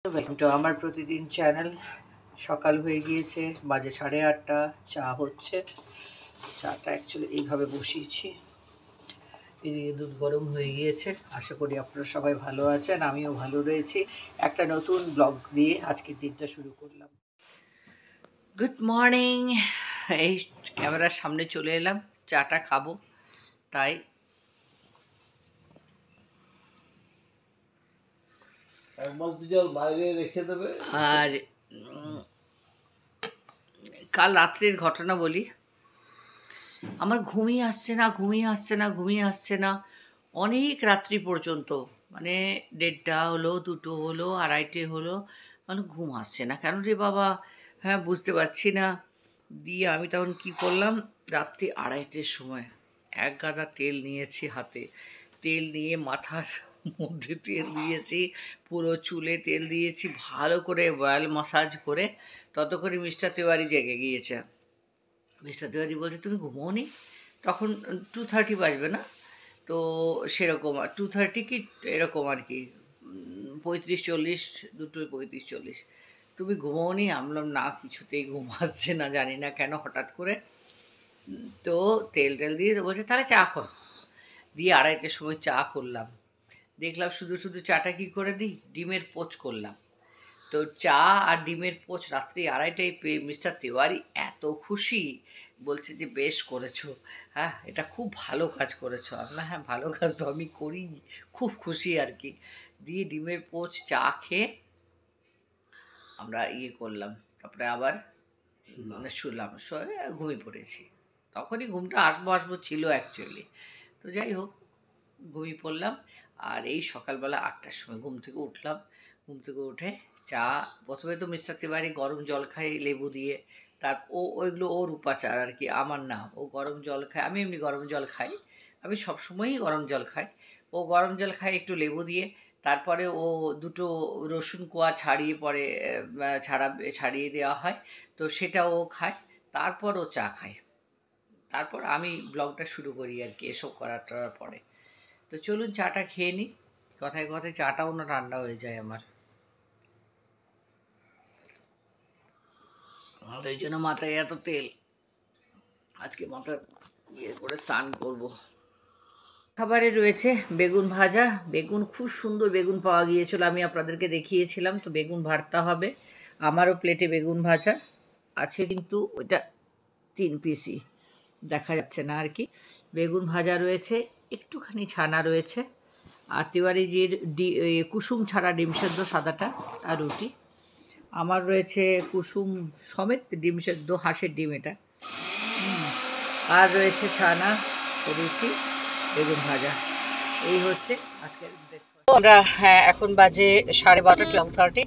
Welcome to আমার প্রতিদিন channel. সকাল হয়ে গিয়েছে, বাজে 8:30। চা হচ্ছে। চাটা অ্যাকচুয়ালি এইভাবে বসিয়েছি। এদিকে দুধ গরম হয়ে গিয়েছে। আশা করি আপনারা সবাই ভালো আছেন, আমিও ভালো রয়েছি। একটা নতুন ব্লগ দিয়ে আজকের দিনটা শুরু করলাম। Good morning. এই ক্যামেরার সামনে চলে এলাম, চাটা খাবো তাই। বাইরে রেখে দেবে। আর কাল রাত্রের ঘটনা বলি। আমার ঘুমিয়ে আসছে না অনেক রাত্রি পর্যন্ত, মানে 1:30 হলো, 2 হলো, 2:30 হলো, মানে ঘুম আসছে না কেন রে বাবা। হ্যাঁ, বুঝতে পারছি না। দিয়ে আমি তখন কি করলাম, রাত্রি 2:30-র সময় এক গাদা তেল নিয়েছি হাতে। তেল নিয়ে মাথার মধ্যে তেল দিয়েছি, পুরো চুলে তেল দিয়েছি, ভালো করে অয়েল মাসাজ করে। ততক্ষণে মিস্টার তিওয়ারি জেগে গিয়েছে। মিস্টার তিওয়ারি বলছে, তুমি ঘুমোওনি? তখন 2:30 বাজবে না তো, সেরকম 2:30 কি এরকম আর কি, 35-40, 2:35-40। তুমি ঘুমোওনি? আমি বললাম না, কিছুতেই ঘুম আসছে না, জানি না কেন হঠাৎ করে। তো তেল দিয়ে বলছে তাহলে চা কর। দিয়ে 2:30-র সময় চা করলাম। দেখলাম শুধু চাটা কী করে দিই, ডিমের পোচ করলাম। তো চা আর ডিমের পোচ রাত্রি 2:30টায় পেয়ে মিস্টার তিওয়ারি এত খুশি, বলছে যে বেশ করেছো, হ্যাঁ এটা খুব ভালো কাজ করেছো। আপনার হ্যাঁ, ভালো কাজ তো আমি করি, খুব খুশি আর কি। দিয়ে ডিমের পোচ চা খেয়ে আমরা করলাম, তারপরে আবার শুলাম, শুয়ে ঘুমিয়ে পড়েছি। তখনই ঘুমটা আসবো ছিল অ্যাকচুয়ালি। তো যাই হোক, ঘুমিয়ে পড়লাম। আর এই সকালবেলা 8টার সময় ঘুম থেকে উঠলাম। ঘুম থেকে উঠে চা, প্রথমে তো মিস্টার তিওয়ারি গরম জল খায় লেবু দিয়ে। ওইগুলো ওর উপাচার আর কি, আমার না। ও গরম জল খায়, আমি এমনি গরম জল খাই, আমি সবসময়ই গরম জল খাই। ও গরম জল খায় একটু লেবু দিয়ে। তারপরে ও 2টো রসুন কোয়া ছাড়িয়ে পরে ছাড়িয়ে দেওয়া হয়, তো সেটা ও খায়। তারপর ও চা খায়। তারপর আমি ব্লগটা শুরু করি আর কি, এসব করার পরে। তো চলুন চাটা খেয়ে নিই। কথায় কথায় চাটাও না ঠান্ডা হয়ে যায় আমার, আর এই জন্য মাথায় এত তেল। আজকে মাথা করে স্নান করব। খাবারে রয়েছে বেগুন ভাজা। বেগুন, খুব সুন্দর বেগুন পাওয়া গিয়েছিল, আমি আপনাদেরকে দেখিয়েছিলাম। তো বেগুন ভর্তা হবে। আমারও প্লেটে বেগুন ভাজা আছে, কিন্তু ওইটা 3 পিসই দেখা যাচ্ছে না আর কি। বেগুন ভাজা রয়েছে, একটুখানি ছানা রয়েছে, আর তিওয়ারিজির কুসুম ছাড়া ডিম সেদ্ধ সাদাটা, আর রুটি। আমার রয়েছে কুসুম সমেত ডিম সেদ্ধ, হাঁসের ডিম এটা। আর রয়েছে ছানা, রুটি, বেগুন ভাজা। এই হচ্ছে আজকের ব্রেকফাস্ট। আমরা এখন বাজে 12:30, 12:30।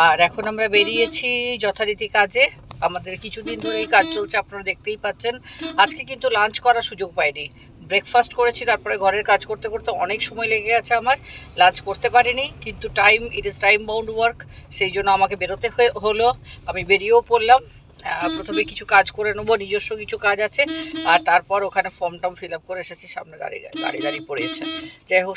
আর এখন আমরা বেরিয়েছি যথারীতি কাজে। আমাদের কিছুদিন ধরেই কাজ চলছে, আপনারা দেখতেই পাচ্ছেন। আজকে কিন্তু লাঞ্চ করার সুযোগ পাইনি, ব্রেকফাস্ট করেছি, তারপরে ঘরের কাজ করতে করতে অনেক সময় লেগে গেছে আমার, লাঞ্চ করতে পারিনি। কিন্তু it is time bound work, সেই জন্য আমাকে বেরোতে হলো। আমি বেরিয়েও পড়লাম। প্রথমে কিছু কাজ করে নেবো, নিজস্ব কিছু কাজ আছে, আর তারপর ওখানে ফর্ম ফিল আপ করে এসেছি। সামনে দাঁড়িয়ে পড়েছে। যাই হোক,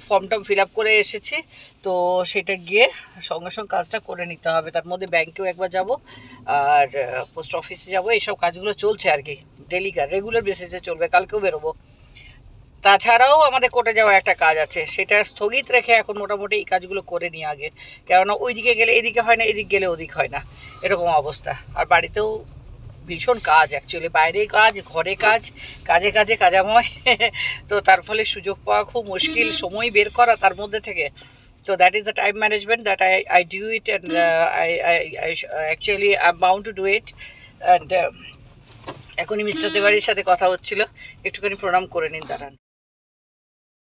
ফর্ম ফিল আপ করে এসেছি, তো সেটা গিয়ে সঙ্গে সঙ্গে কাজটা করে নিতে হবে। তার মধ্যে ব্যাংকেও একবার যাব, আর পোস্ট অফিসে যাব। এইসব কাজগুলো চলছে আর কি, রেগুলার বেসিসে চলবে। কালকেও বেরোবো। তাছাড়াও আমাদের কোর্টে যাওয়া একটা কাজ আছে, সেটা স্থগিত রেখে এখন মোটামুটি এই কাজগুলো করে নিই আগে। কেননা ওইদিকে গেলে এদিকে হয় না, এদিক গেলে ওদিক হয় না, এরকম অবস্থা। আর বাড়িতেও ভীষণ কাজ, অ্যাকচুয়ালি বাইরে কাজ, ঘরে কাজ, কাজে কাজাময়। তো তার ফলে সুযোগ পাওয়া খুব মুশকিল, সময় বের করা তার মধ্যে থেকে। তো that is the time management that I do it, and actually I am bound to do it. And এখনই মিস্টার তিওয়ারির সাথে কথা হচ্ছিল, একটুখানি প্রণাম করে নিন, দাঁড়ান।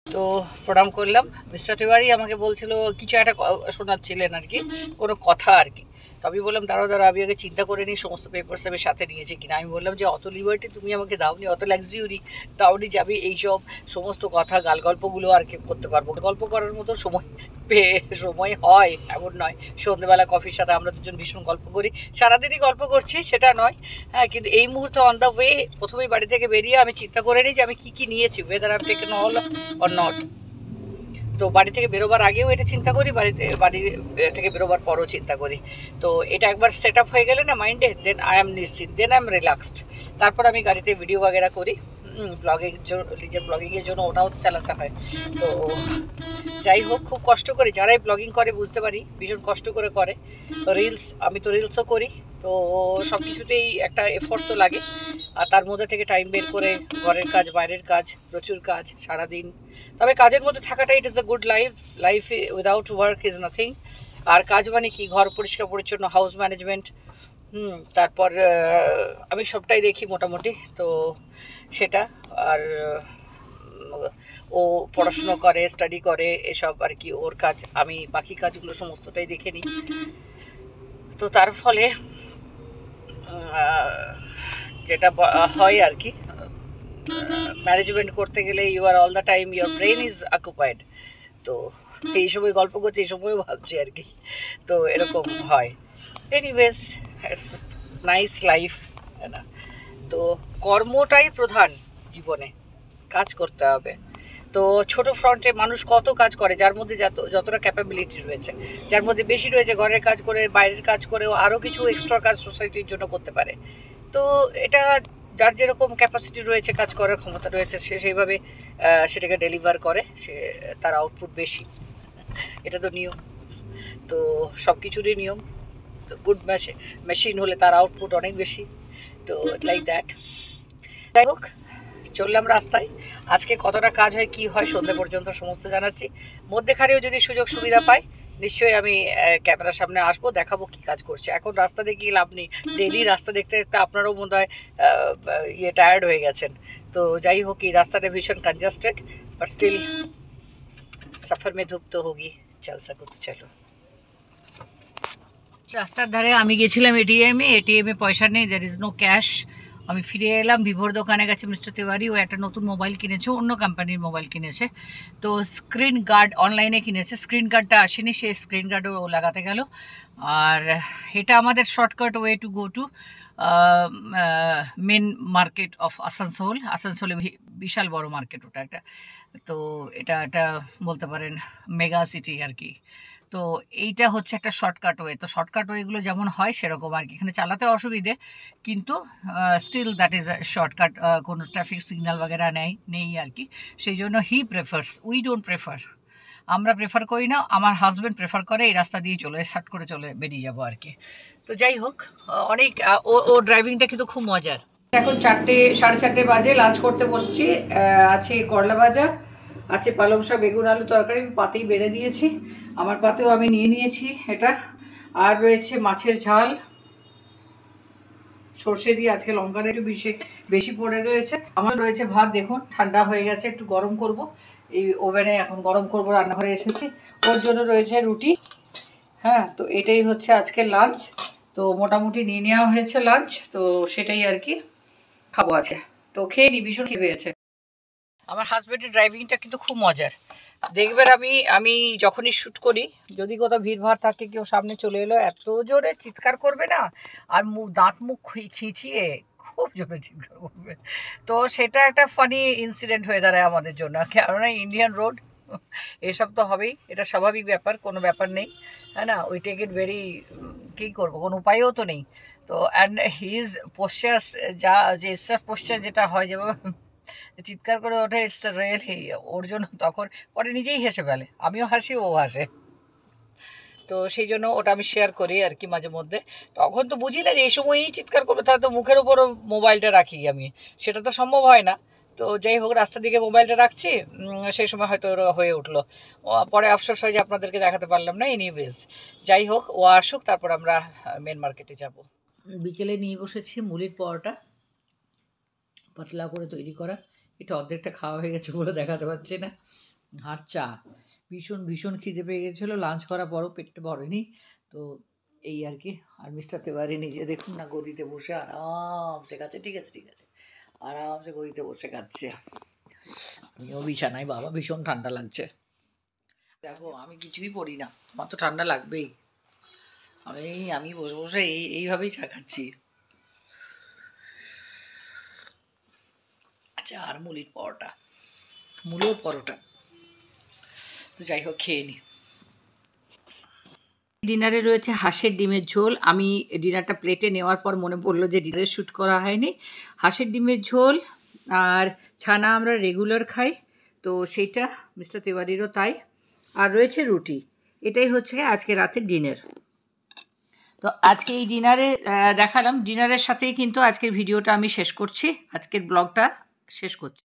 তো প্রণাম করলাম। মিস্টার তিওয়ারি আমাকে বলছিল, কিছু একটা শোনাচ্ছিলেন আর কি, কোনো কথা আর কি। তো আমি বললাম দাঁড়াও, আমি আগে চিন্তা করে নিই সমস্ত পেপারস আমি সাথে নিয়েছি কিনা। আমি বললাম যে অত লিবার্টি তুমি আমাকে দাওনি, অত লাক্সারি দাওনি যে আমি এইসব সমস্ত কথা গল্পগুলো আর কি করতে পারবো। গল্প করার মতো সময় হয় এমন নয়। সন্ধ্যেবেলা কফির সাথে আমরা দুজন ভীষণ গল্প করি, সারাদিনই গল্প করছি সেটা নয়, হ্যাঁ। কিন্তু এই মুহূর্তে অন দ্য ওয়ে, প্রথমেই বাড়ি থেকে বেরিয়ে আমি চিন্তা করে নিই যে আমি কী নিয়েছি, weather I am taken all or not. তো বাড়ি থেকে বেরোবার আগেও এটা চিন্তা করি, বাড়ি থেকে বেরোবার পরও চিন্তা করি। তো এটা একবার সেট আপ হয়ে গেলে না মাইন্ডে, দেন আই এম নিশ্চিন্ত, দেন আই এম রিল্যাক্সড। তারপর আমি গাড়িতে ভিডিও বাগেরা করি, নিজের ব্লগিংয়ের জন্য ওটাও চালাতে হয়। তো যাই হোক, খুব কষ্ট করে যারাই ব্লগিং করে বুঝতে পারি, ভীষণ কষ্ট করে করে। আমি তো রিলসও করি, তো সব কিছুতেই একটা এফোর্ট তো লাগে। আর তার মধ্যে থেকে টাইম বের করে ঘরের কাজ, বাইরের কাজ, প্রচুর কাজ সারাদিন। তবে কাজের মধ্যে থাকাটা, it is a good life without work is nothing. আর কাজ মানে কি, ঘর পরিষ্কার পরিচ্ছন্ন, হাউস ম্যানেজমেন্ট, তারপর আমি সবটাই দেখি মোটামুটি। তো সেটা, আর ও পড়াশুনো করে, স্টাডি করে, এসব আর কি ওর কাজ। আমি বাকি কাজগুলো সমস্তটাই দেখে নিই। তো তার ফলে যেটা হয় আর কি, ম্যানেজমেন্ট করতে গেলে you are all the time, your brain is occupied. তো এই সময় গল্প করছি, এই সময়ও ভাবছি আর কি। তো এরকম হয়। এনিওয়েজ, নাইস লাইফ, না? তো কর্মটাই প্রধান জীবনে, কাজ করতে হবে। তো ছোট ফ্রন্টে মানুষ কত কাজ করে, যার মধ্যে যতটা ক্যাপাবিলিটি রয়েছে, যার মধ্যে বেশি রয়েছে ঘরের কাজ করে, বাইরের কাজ করেও আরও কিছু এক্সট্রা কাজ সোসাইটির জন্য করতে পারে। তো এটা যার যেরকম ক্যাপাসিটি রয়েছে, কাজ করার ক্ষমতা রয়েছে, সে সেইভাবে সেটাকে ডেলিভার করে, তার আউটপুট বেশি। এটা তো নিয়ম, তো সব কিছুরই নিয়ম। তো গুড মেশিন হলে তার আউটপুট অনেক বেশি। তো লাইক দ্যাট। যাই হোক, চললাম রাস্তায়। আজকে কতটা কাজ হয়, কি হয়, সন্ধ্যে পর্যন্ত সমস্ত জানাচ্ছি। মধ্যেখানেও যদি সুযোগ সুবিধা পাই, নিশ্চয়ই আমি ক্যামেরার সামনে আসবো, দেখাবো কি কাজ করছে। এখন রাস্তা দেখি লাভ নেই, ডেইলি রাস্তা দেখতে দেখতে আপনারাও বোধ হয় টায়ার্ড হয়ে গেছেন। তো যাই হোক, এই রাস্তাটা ভীষণ কনজাস্টেড, বাট স্টিল সফর মে ধুপ তো হোগি, চল সকো তো চলো। রাস্তার ধারে আমি গেছিলাম এটিএমে পয়সা নেই, দ্যার ইজ নো ক্যাশ। আমি ফিরে এলাম, ভিভোর দোকানে গেছে মিস্টার তিওয়ারি, ও একটা নতুন মোবাইল কিনেছে, অন্য কোম্পানির মোবাইল কিনেছে। তো স্ক্রিন গার্ড অনলাইনে কিনেছে, স্ক্রিন গার্ডটা আসেনি, সে স্ক্রিন গার্ডও লাগাতে গেল। আর এটা আমাদের shortcut way to go to main market of আসানসোলে বিশাল বড় মার্কেট ওটা একটা। তো এটা একটা বলতে পারেন মেগা সিটি আর কি। তো এইটা হচ্ছে একটা শর্টকাট ওয়ে। তো শর্টকাট ওয়েগুলো যেমন হয় সেরকম আর কি, এখানে চালাতে অসুবিধে, কিন্তু স্টিল দ্যাট ইজ শর্টকাট। কোনো ট্রাফিক সিগন্যাল বাগেরা নেই আর কি। সেই জন্য হি প্রেফার্স, উই ডোন্ট প্রেফার, আমরা প্রেফার করি না। আমার হাজব্যান্ড প্রেফার করে এই রাস্তা দিয়ে শার্ট করে চলে বেরিয়ে যাবো আর কি। তো যাই হোক, অনেক ও ড্রাইভিংটা কিন্তু খুব মজার। এখন 4:30 বাজে, লাঞ্চ করতে বসছি। আছে করলা ভাজা, আছে পালং শাক, বেগুন আলু তরকারি, আমি পাতেই বেড়ে দিয়েছি। আমার পাতেও আমি নিয়ে নিয়েছি এটা। আর রয়েছে মাছের ঝাল সর্ষে দিয়ে, আজকে লঙ্কাটা একটু বেশি পড়ে রয়েছে। আমার রয়েছে ভাত, দেখুন ঠান্ডা হয়ে গেছে, একটু গরম করব এই ওভেনে, এখন গরম করব, রান্নাঘরে এসেছি। ওর জন্য রয়েছে রুটি। হ্যাঁ, তো এটাই হচ্ছে আজকের লাঞ্চ। তো মোটামুটি নিয়ে নেওয়া হয়েছে লাঞ্চ, তো সেটাই আর কি খাবো আছে। তো খেয়ে নি, ভীষণ খেয়ে হয়েছে। আমার হাজব্যান্ডের ড্রাইভিংটা কিন্তু খুব মজার। দেখবেন আমি যখনই শ্যুট করি, যদি কোথাও ভিড়ভাড় থাকে, কেউ সামনে চলে এলো, এত জোরে চিৎকার করবে না, আর দাঁত মুখ খিঁচিয়ে খুব জোরে চিৎকার করবে। তো সেটা একটা ফানি ইনসিডেন্ট হয়ে দাঁড়ায় আমাদের জন্য, কেননা ইন্ডিয়ান রোড, এসব তো হবেই, এটা স্বাভাবিক ব্যাপার, কোনো ব্যাপার নেই, হ্যাঁ না? উই টেক ইট ভেরি, কী করবো, কোনো উপায়ও তো নেই। তো অ্যান্ড হিজ পোশ্চার, যে পোশ্চার যেটা হয়, যেভাবে চিৎকার করে ওঠে, ইটস রিয়েলি, ওর জন্য তখন পরে নিজেই হেসে ফেলে, আমিও হাসি, ও হাসে। তো সেই জন্য ওটা আমি শেয়ার করি আর কি মাঝে মধ্যে। তখন তো বুঝি না যে এই সময়ই চিৎকার করবে, তাহলে তো মুখের উপরও মোবাইলটা রাখি আমি, সেটা তো সম্ভব হয় না। তো যাই হোক, রাস্তার দিকে মোবাইলটা রাখছি, সেই সময় হয়তো ওরা হয়ে উঠলো। পরে আফসোস হয় যে আপনাদেরকে দেখাতে পারলাম না। এনিওয়েজ, যাই হোক, ও আসুক, তারপর আমরা মেন মার্কেটে যাব। বিকেলে নিয়ে বসেছি মুলির পরোটা, পাতলা করে তৈরি করা। এটা অর্ধেকটা খাওয়া হয়ে গেছে বলে দেখাতে পারছি না। আর চা, ভীষণ খিদে পেয়ে গেছিলো, লাঞ্চ করার পরও পেটটা ভরেনি। তো এই আর কি। আর মিস্টার তিওয়ারি নিজে দেখুন না, গদিতে বসে আরামসে খাচ্ছে। ঠিক আছে, আরামসে গদিতে বসে খাচ্ছে। আমিও বিছানায়, বাবা ভীষণ ঠান্ডা লাগছে। দেখো, আমি কিছুই পড়ি না, আমার তো ঠান্ডা লাগবেই। আমি বসে বসে এইভাবেই চা খাচ্ছি। আচ্ছা, আর মুলির পরোটা, তো যাই হোক, খেয়ে নিই। ডিনারে রয়েছে হাঁসের ডিমের ঝোল। আমি ডিনারটা প্লেটে নেওয়ার পর মনে পড়লো যে ডিনারে শ্যুট করা হয়নি। হাঁসের ডিমের ঝোল আর ছানা আমরা রেগুলার খাই, তো সেইটা মিস্টার তিওয়ারিরও তাই। আর রয়েছে রুটি। এটাই হচ্ছে আজকে রাতের ডিনার। তো আজকে এই ডিনারে দেখালাম, ডিনারের সাথেই কিন্তু আজকের ভিডিওটা আমি শেষ করছি, আজকের ব্লগটা শেষ করছি।